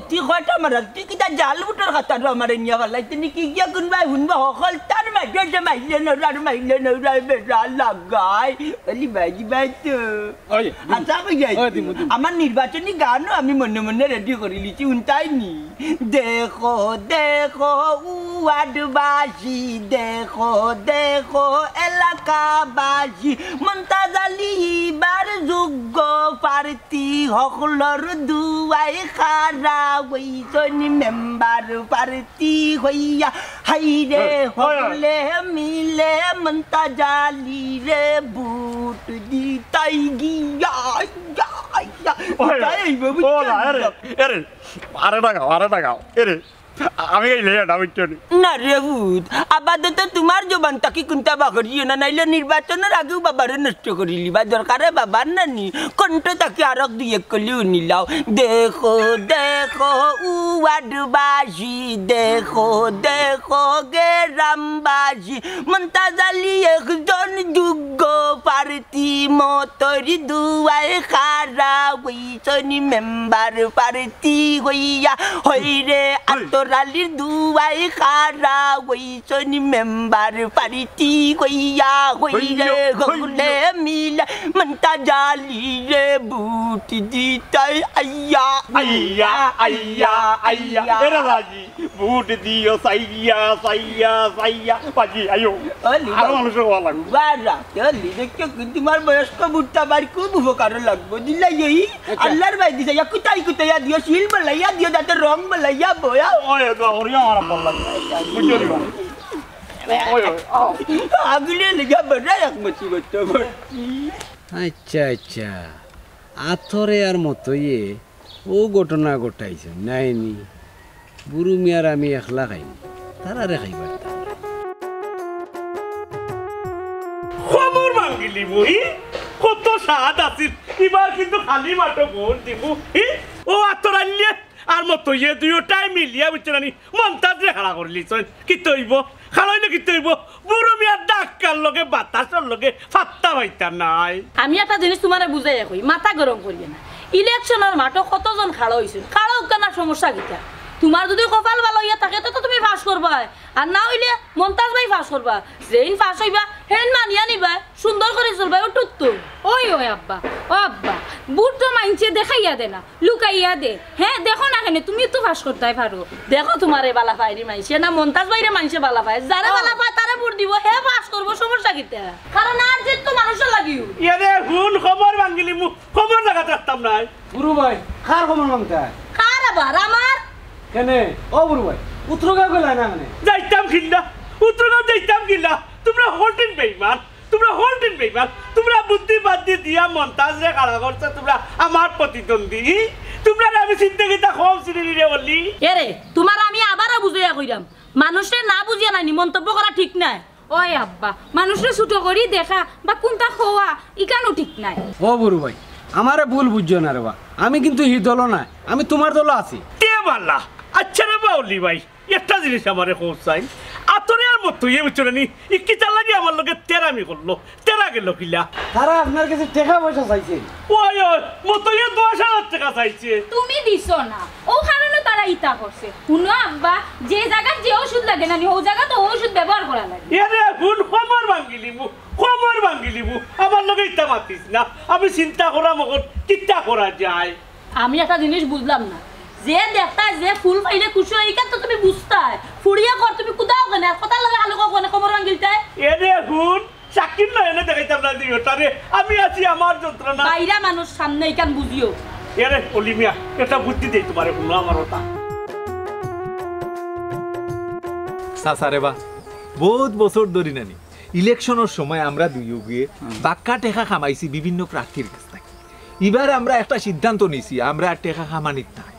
[SPEAKER 7] তুই কয়টা মারাল তুই কিতা জাল বুটের খাতা আমার নিয়ে গেল তুমি কি গিয়া কোনবাই শুনবা সকল তার মাঝে মাইলে নৌরার বেড়া লাগাই বলি বাজি বাই তো আচ্ছা যাই আমার নির্বাচনী গানও আমি মনে মনে রেডি করে লিছি উনটাই নি দেখো দেখো ওয়ার্ডবাসী দেখো দেখো এলাকাবাসী মন্তাজালি বার যোগ্য প্রার্থী সকলর দুয়াই খারা হইছনি মেম্বার প্রার্থী হইয়া হাইরে সকলে মিলে মন্তাজালি রে বুট দিতাই গিয়া
[SPEAKER 1] আরে টাকাও এরে আমি না
[SPEAKER 7] রে ভূত আপাতত তোমার জবান তাকে কোনটা বাকরিও না নাইলে নির্বাচনের আগেও বাবারে নষ্ট করি লিবা দরকারে বাবার নানি কণ্ঠ তাকে আরক দিয়ে কলিও নিলাও দেখো দেখো ওয়ার্ডবাসী দেখো দেখো গ্রামবাসী মন্তাজালি একজন যোগ্য প্রার্থী মতরি দুয়াই খারা হইছনি মেম্বার প্রার্থী হইয়া হইরে আতরালির দুয়াই খারা হইছনি মেম্বার প্রার্থী হইয়া হইরে সকলে মিলে মন্তাজালি রে বুট দিতাই আইয়া
[SPEAKER 1] আইয়া আইয়া আইয়া এরা বাজি বুট দিও সাইয়া সাইয়া সাইয়া বাজি আইও আর মানুষ ভালো লাগবে
[SPEAKER 7] বারা চলি দেখো তোমার বয়স্ক বুট্টা বাড়ি খুব উপকার লাগবো দিলাই এই আল্লাহর ভাই দিছে ইয়া কুতাই কুতাইয়া দিও শিল বলাইয়া দিও যাতে রং বলাইয়া বয়া
[SPEAKER 1] ওই তো ওরিয়া আমার বললা বুঝলি বা
[SPEAKER 7] আগলে লাগা বড় এক মুসিবত
[SPEAKER 5] আচ্ছা আচ্ছা আথরে আর মতোই ও ঘটনা ঘটাইছে নাইনি বুড়ু মিয়ার আমি একলা খাইনি তারারে খাইবার
[SPEAKER 1] খবর ভাঙিলি বই কত স্বাদ আছিল এবার কিন্তু খালি মাটো ভোট দিব ও আতরাইলে আর মতো ইয়ে দুইটাই মিলিয়া বুঝছি মন্তাজরে খাড়া করলি কি তৈব খাড়াইলে কি তৈব বুড়ো মিয়ার ডাক্কার লগে বাতাসের লগে ফাত্তা পাইতা নাই
[SPEAKER 2] আমি একটা জিনিস তোমার বুঝাই কই মাথা গরম করিয়ে না ইলেকশনের মাঠে কতজন খাড়া হয়েছিল খাড়া কেনার সমস্যা কিটা তোমার যদি কপাল ভালো হইয়া থাকে তো তুমি ফাঁস করবা আর না হইলে মন্তাজ ভাই ফাঁস করবা যেইন ফাঁস হইবা হেন মানিয়া নিবা সুন্দর করে চলবা ও টুত্তু
[SPEAKER 3] ওই ওই আব্বা ও আব্বা বুট তো মাইনছে দেখাইয়া দে না লুকাইয়া দে হ্যাঁ দেখো না কেন তুমি তো ফাঁস করতে পারো
[SPEAKER 2] দেখো তোমারে বালা পায়নি মাইছে না মন্তাজ ভাইরে মাইছে বালা পায় যারা বালা পায় তারা ভোট দিব হে ফাঁস করবো সমস্যা কিটা কারণ আর যে তো মানুষের লাগিও
[SPEAKER 1] ইয়ারে হুন খবর ভাঙিলি মু খবর লাগা থাকতাম নাই
[SPEAKER 5] বুড়ু ভাই কার খবর মাংতা
[SPEAKER 2] কার আবার আমার
[SPEAKER 5] কেনে ও বুড়ু ভাই উত্তরগাঁও গেল না মানে
[SPEAKER 1] যাইতাম কিনা উত্তরগাঁও যাইতাম কিনা তোমরা হোল্ডিং বেইমান তোমরা বুদ্ধি বাদ্ধি দিয়া মন্তাজরে খাড়া করছো তোমরা আমার প্রতিদ্বন্দ্বী তোমরা আমি চিন্তা কিতা কম চিনি রে বললি
[SPEAKER 2] এরে তোমার আমি আবারও বুঝাইয়া কইরাম মানুষে না বুঝিয়া নাই মন্তব্য করা ঠিক নাই
[SPEAKER 3] ওই আব্বা মানুষের ছুটো করি দেখা বা কোনটা খোয়া ইকানো ঠিক নাই
[SPEAKER 5] ও বুড়ু ভাই আমারে ভুল বুঝছো না রে বা আমি কিন্তু হি দল না আমি তোমার দল আছি
[SPEAKER 1] তে বাল্লা আচ্ছা রে বাউলি ভাই একটা জিনিস আমারে খোঁচাই আতরে আর মতো ইয়ে বুঝছো নি কি চাল লাগি আমার লগে তেরামি করলো তেরা গেল কিলা
[SPEAKER 5] তারা আপনার কাছে টাকা পয়সা চাইছে
[SPEAKER 1] ওই মতো ইয়ে 10,000 টাকা চাইছে
[SPEAKER 3] তুমি দিছো না ও কারণে তারা ইতা করছে শুনো আব্বা যে জায়গা যে ওষুধ লাগে না ও জায়গা তো ওষুধ ব্যবহার করা লাগে
[SPEAKER 1] এরে ভুল খবর ভাঙ্গিলি মু আমার লগে ইটা মাতিস না আমি চিন্তা করা মগর কিটা করা যায়
[SPEAKER 2] আমি একটা জিনিস বুঝলাম না যে দেখতা যে ফুল পাইলে খুশি হই কেন তো তুমি বুঝতাই ফুড়িয়া কর তুমি কুদাও কেন কথা লাগে আলো কোনে খবর ভাঙ্গিলতাই
[SPEAKER 1] এরে ভুল চাকির না এনে দেখাইতাম না দিওটারে আমি আছি আমার যন্ত্রণা
[SPEAKER 2] বাইরা মানুষ সামনে ইকান বুঝিও
[SPEAKER 1] এরে অলি মিয়া এটা বুদ্ধি দেই তোমারে কোনো আমার ওটা
[SPEAKER 4] সাসারে বা বহুত বছর ধরি নানি ইলেকশনের সময় আমরা দুইও গিয়ে বাক্কা টেকা খামাইছি বিভিন্ন প্রার্থীর কাছ থেকে এবার আমরা একটা সিদ্ধান্ত নিছি আমরা আর টেকা খামানিত নাই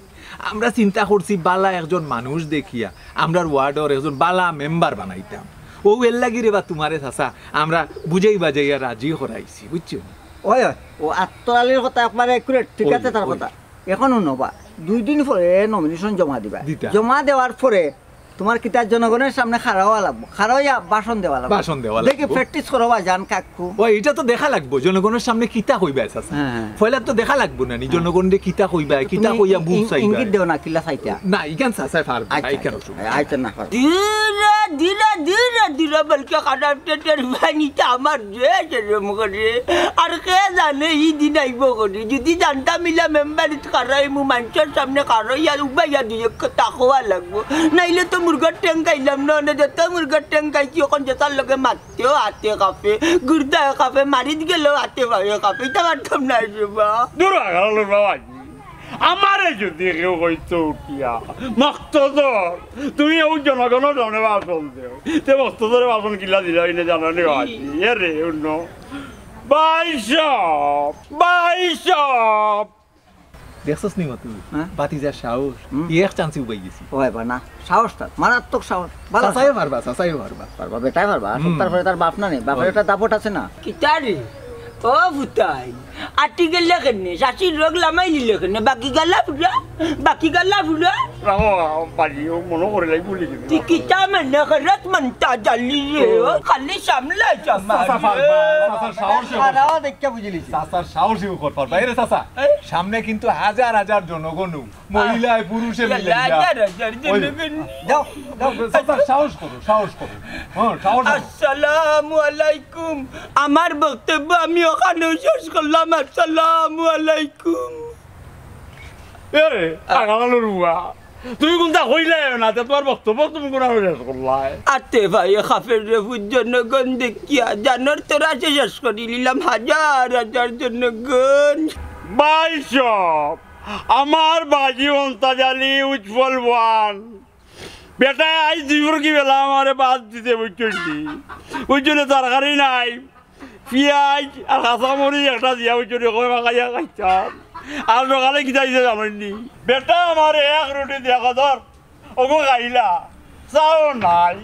[SPEAKER 4] আমরা চিন্তা করছি বালা একজন মানুষ দেখিয়া আমরা ওয়ার্ডের একজন বালা মেম্বার বানাইতাম ও এর লাগি রে বা তোমারে চাচা আমরা বুঝাই বাজাইয়া রাজি করাইছি বুঝছো
[SPEAKER 6] ওই ও আত্মরালির কথা একবারে একুরেট ঠিক আছে তার কথা এখনো নবা 2 দিন পরে নমিনেশন জমা দিবা জমা দেওয়ার পরে তোমার কিতার জনগণের সামনে খাড়াওয়া লাগবো খাড়াইয়া ভাষণ দেওয়া লাগবো দেখি প্র্যাকটিস করবা জান কাকু
[SPEAKER 4] ও এটা তো দেখা লাগবো জনগণের সামনে কিতা কইবা চাচা ফয়লা তো দেখা লাগবো না নি জনগণরে কিতা কইবা কিতা কইয়া বুঝ চাইবা
[SPEAKER 6] ইঙ্গিত দেও না কিলা চাইতা
[SPEAKER 4] না ইকান চাচা পারবা ইকান
[SPEAKER 6] আইতা না পার
[SPEAKER 7] ধীরে বলকে খারাপ টেটের বানিটা আমার যে মুখে আর কে জানে ই দিন আইব করি যদি জানতাম মিলা মেম্বারিত খারাই মু মানুষের সামনে খারাইয়া উবাইয়া দিয়ে তাকোয়া লাগবো নাইলে তো মুরগার ট্যাং খাইলাম না যত মুরগার ট্যাং খাইছি ওখান যেতার লগে মারতেও হাতে কাপে গুর্দায় কাপে মারিত গেলেও হাতে ভাবে কাপে এটা পারতাম না বা
[SPEAKER 1] দূর আগালো বাবা আমারে যদি কেউ কইতো উঠিয়া মক্তদর তুমি ওই জনগণের জনে ভাষণ দেও তে মক্তদরে ভাষণ কিলা দিলা ইনে জানানি আজি এরে অন্য বাইশপ
[SPEAKER 4] দেখছস নি মত বাতিজার সাহস এক চান্সে উবাই গেছি
[SPEAKER 6] ওই বা না সাহসটা মারাত্মক সাহস
[SPEAKER 4] চাচাই পারবা
[SPEAKER 6] পারবা বেটাই পারবা সত্তার পরে তার বাপ না নেই বাপের একটা দাপট আছে না
[SPEAKER 7] কিতারে ও ভুতাই আর্টিকেল লেখেন নে শাশির রোগ লামাইলি লেখেন নে বাকি গালা ফুলা
[SPEAKER 1] রাও বাড়ি ও মনে করে লাই বলি গেল
[SPEAKER 7] তুই কিতা মানে খরত মনটা জালি রে খালি সামলা সামা
[SPEAKER 6] সারাও দেখকে বুঝিলি
[SPEAKER 4] চাচার সাহসী উপর পারবা এরে চাচা সামনে কিন্তু হাজার হাজার জনগণ মহিলায় পুরুষে মিলে
[SPEAKER 6] যাও
[SPEAKER 4] চাচা সাহস করো হ্যাঁ সাহস
[SPEAKER 7] আসসালামু আলাইকুম আমার বক্তব্য আমি ওখানে শেষ করলাম আসসালামু আলাইকুম
[SPEAKER 1] এরে আগালো রুয়া তুমি কোনটা হইলে না তোমার বক্তব্য তুমি কোন শেষ করলাই
[SPEAKER 7] আতে ভাই খাফের রে জনগণ দেখিয়া জানোর তোরা শেষ করে নিলাম হাজার হাজার জনগণ
[SPEAKER 1] বাইশব আমার বাজি অন্তাজালি উজ্জ্বল ওয়ান বেটা আজ দুপুর কি বেলা আমারে বাদ দিতে বুঝছি বুঝলি তরকারি নাই পিঁয়াজ আর কাঁচামরি একটা দিয়া বুঝছি খাইয়া খাইতাম আর সকালে কি চাইছে জানি বেটা আমার এক রুটি দেখা ধর ওগো খাইলা চাও নাই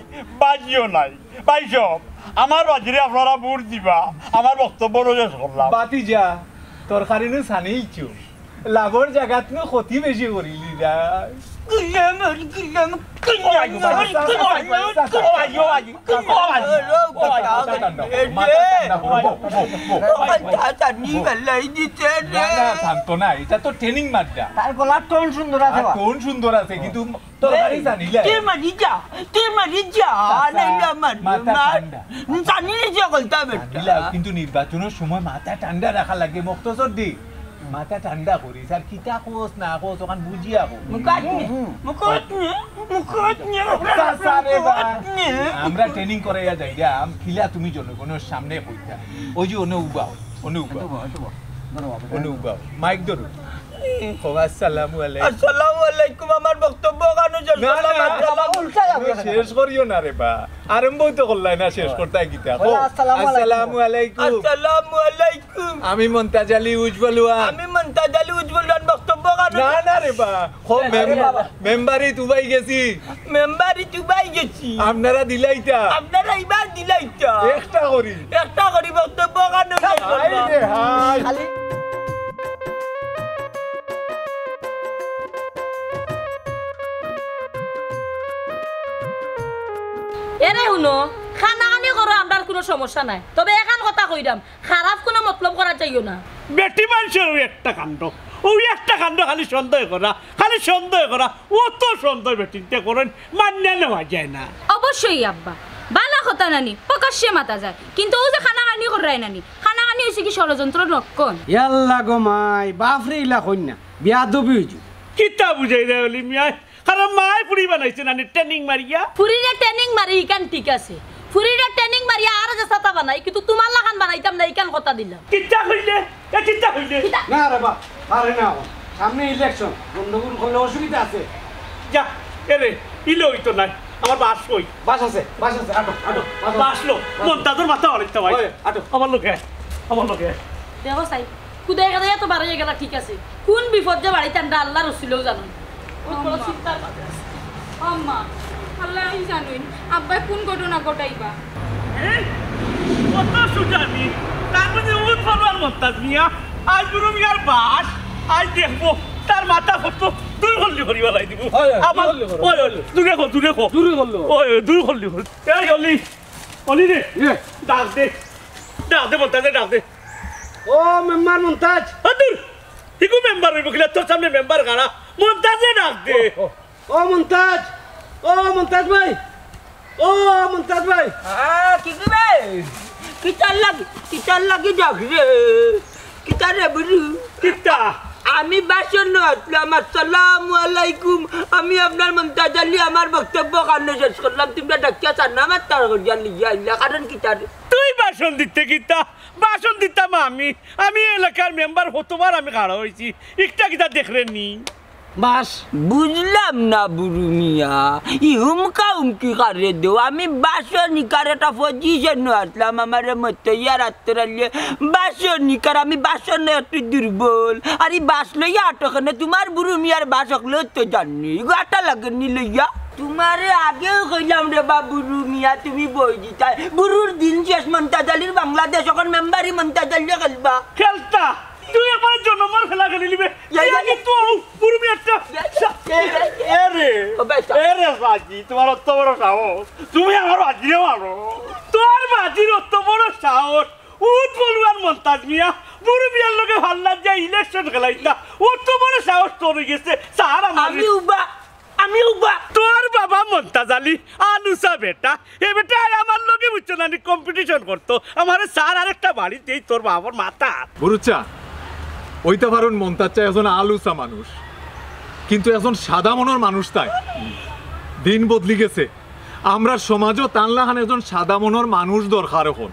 [SPEAKER 1] বাজিও নাই বাইশব আমার বাজিরে আপনারা বুট দিবা আমার বক্তব্য শেষ করলাম
[SPEAKER 4] বাতি যা তরকারি নো সানেইছো লাভর জায়গাত নো ক্ষতি বেশি করিলি না ট্রেনিং মারটা
[SPEAKER 6] তার গলার টোন সুন্দর আছে
[SPEAKER 4] টোন সুন্দর আছে কিন্তু তরকারি জানিলে কিন্তু নির্বাচনের সময় মাথা ঠান্ডা রাখা লাগে মক্তসর দি মাথা ঠান্ডা করিস আর কিতা কোস না কোস ওখান বুঝিয়া আমরা ট্রেনিং করাইয়া যাই খিলা তুমি জনগণের সামনে কইতা ওই যে অনুবাও মাইক ধরু আসসালামু আলাইকুম আমার বক্তব্য শেষ করিও না রে বা আরম্ভ তো করলাই না শেষ করতে গীতা আসসালামু আলাইকুম আমি মন্তাজ আলী উজ্জ্বল বক্তব্য না না রে বা মেম্বারি তুবাই গেছি আপনারা দিলাইতা
[SPEAKER 7] এবার দিলাইতা
[SPEAKER 4] একটা করি
[SPEAKER 7] বক্তব্য
[SPEAKER 2] এরে শুনো খানা খানি করো আমার কোনো সমস্যা নাই তবে এখান কথা কইরাম খারাপ কোনো মতলব করা চাইও না
[SPEAKER 1] বেটি মানুষের ওই একটা কাণ্ড খালি সন্দেহ করা ও তো সন্দেহ বেটিতে করেন মান্য নেওয়া যায় না
[SPEAKER 3] অবশ্যই আব্বা বালা কথা নানি প্রকাশ্যে মাতা যায় কিন্তু ও যে খানা খানি করাই নানি খানা খানি হয়েছে কি ষড়যন্ত্র লক্ষণ
[SPEAKER 5] ইয়াল্লা গো মাই বাপরে ইলা কন্যা বিয়া দবি হইজু
[SPEAKER 1] কিতা বুঝাই রে অলি মিয়া কারণ মায় পুরি বানাইছে নানি ট্রেনিং মারিয়া
[SPEAKER 2] ফুরিরে ট্রেনিং মারি ইকান ঠিক আছে ফুরিরে ট্রেনিং মারিয়া আর যে সাতা বানাই কিন্তু তোমার লাগান বানাইতাম না ইকান কথা দিলাম
[SPEAKER 1] কিতা হইলে
[SPEAKER 5] না রে বাপ আরে না সামনে ইলেকশন বন্ধুগুলো করলে অসুবিধা আছে
[SPEAKER 1] যা এরে ইলো হইতো নাই আমার বাস আছে আটো বাসলো মন্তাজের মাথা অনেকটা ভাই আটো আমার লোকে
[SPEAKER 2] দেখো সাই কুদাই কাদাই তো বাড়াইয়া গেলা ঠিক আছে কোন বিপদ যে বাড়িতে আমরা আল্লাহ রসুলেও জানো চিন্তার কথা আছে
[SPEAKER 3] আম্মা আল্লাহ জানুন আব্বা কোন ঘটনা ঘটাইবা
[SPEAKER 1] কত সুজানি তারপরে উৎপন্ন মন্তাজ মিয়া আজ গুরু মিয়ার বাস আজ দেখবো তার মাথা কত দুই হল্লি করিবা লাই দিব আমার দূরে করলো দুই হল্লি এই অলি রে ডাক দে মন্তাজ ডাক দে
[SPEAKER 5] ও মেম্বার মন্তাজ
[SPEAKER 1] দূর ইকু মেম্বার হইব কিলা তোর সামনে মেম্বার গাড়া মন্তাজে ডাক দে
[SPEAKER 5] ও মন্তাজ ভাই
[SPEAKER 7] কি রে কিতার লাগি ডাক রে কিতা রে বুড়ু
[SPEAKER 1] কিতা
[SPEAKER 7] আমি বাসন আসলাম আসসালামু আলাইকুম আমি আপনার মমতাজ আলী আমার বক্তব্য কারণে শেষ করলাম তোমরা ডাকিয়া চার নাম তার করিয়া কারণ কিতা
[SPEAKER 1] তুই বাসন দিতাম আমি এলাকার মেম্বার হতবার আমি খাড়া হয়েছি একটা কিতা দেখলেন নি
[SPEAKER 5] বাস
[SPEAKER 7] বুঝলাম না বুরু মিয়া হুমকা হুমকি কারে দেও আমি বাসনিকার একটা পজিশন আসলাম আমার মতো ইয়ার আত্মরালিয়ে বাসনিকার আমি বাসন একটু দুর্বল আর এই বাস লইয়া আটকানে তোমার বুরু মিয়ার বাস হকলে তো জানি গাটা লাগেনি লইয়া তোমারে আগেও কইলাম রে বা বুরু মিয়া তুমি বই দিতা বুরুর দিন শেষ মমতাজ আলীর বাংলাদেশ এখন মেম্বারি মমতাজ আলী
[SPEAKER 1] খেলতা তুই আমার জন্মর খেলা খেলি নিবে কিন্তু পুরো একটা এরে বাজি তোমার অত বড় সাহস তুমি আমার বাজিরে মারো তোর বাজির অত বড় সাহস উঠ বলবার মন্তাজ মিয়া পুরো মিয়ার লোকে হাল্লার যে ইলেকশন খেলাইতা অত বড় সাহস তোর গেছে স্যার আমি উবা তোর বাবা মন্তাজ আলী আনুসা বেটা এ বেটা আমার লোকে বুঝছো না কম্পিটিশন করতো আমার স্যার আরেকটা বাড়িতেই তোর বাবার মাথা
[SPEAKER 4] বুরুচা ওইটা পারুন মন্তাজ চাই এখন আলুসা মানুষ কিন্তু এখন সাদা মনের মানুষ তাই দিন বদলি গেছে আমরা সমাজও তানলাহান একজন সাদা মনের মানুষ দরকার এখন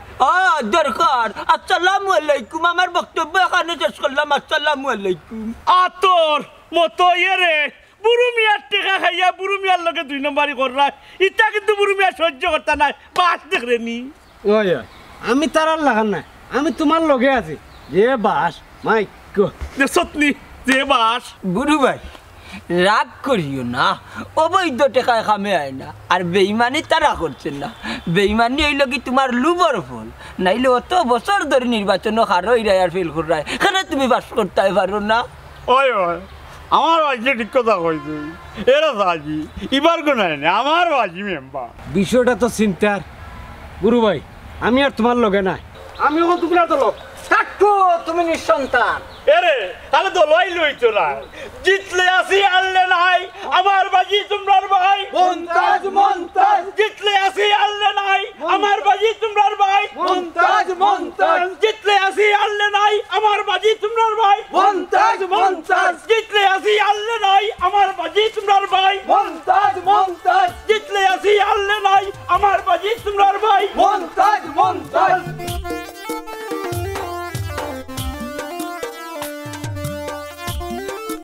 [SPEAKER 7] দরকার আসসালামু আলাইকুম আমার বক্তব্য এখানে শেষ করলাম আসসালামু আলাইকুম
[SPEAKER 1] আতর মতো রে বুড়ু মিয়ার টেকা খাইয়া বুড়ু মিয়ার লগে 2 নম্বরই কররা ইটা কিন্তু বুড়ু মিয়া সহ্য করতে নাই বাস দেখরে নি
[SPEAKER 5] ওই আমি তার আর লাগান না আমি তোমার লগে আছি যে বাস মাই
[SPEAKER 1] যে সতনি যে বাস
[SPEAKER 7] গুরু ভাই রাগ করিও না অবৈধ টেকায় খামে আয় না আর বেইমানি তারা করছেন না বেইমানি হইল কি তোমার লুবর ফল নাইলে অত বছর ধরে নির্বাচন হারই রায় আর ফেল করায় কেন তুমি বাস করতে পারো না
[SPEAKER 1] ওই ওই আমার বাজি ঠিক কথা কইছে এরা বাজি ইবার কোন না আমার বাজি মেম্বার
[SPEAKER 5] বিষয়টা তো চিন্তার গুরু ভাই আমি আর তোমার লগে নাই আমি এখন টুকরা তো লোক
[SPEAKER 6] থাকো তুমি নিঃসন্তান
[SPEAKER 1] এরে তাহলে তো লই লই চলা জিতলে আসি আনলে নাই আমার বাজি তোমরার ভাই
[SPEAKER 6] মন্তাজ মন্তাজ
[SPEAKER 1] জিতলে আসি আনলে নাই আমার বাজি তোমরার ভাই
[SPEAKER 6] মন্তাজ মন্তাজ
[SPEAKER 1] জিতলে আসি আনলে নাই আমার বাজি তোমরার ভাই
[SPEAKER 6] মন্তাজ মন্তাজ
[SPEAKER 1] জিতলে আসি আনলে নাই আমার বাজি তোমরার ভাই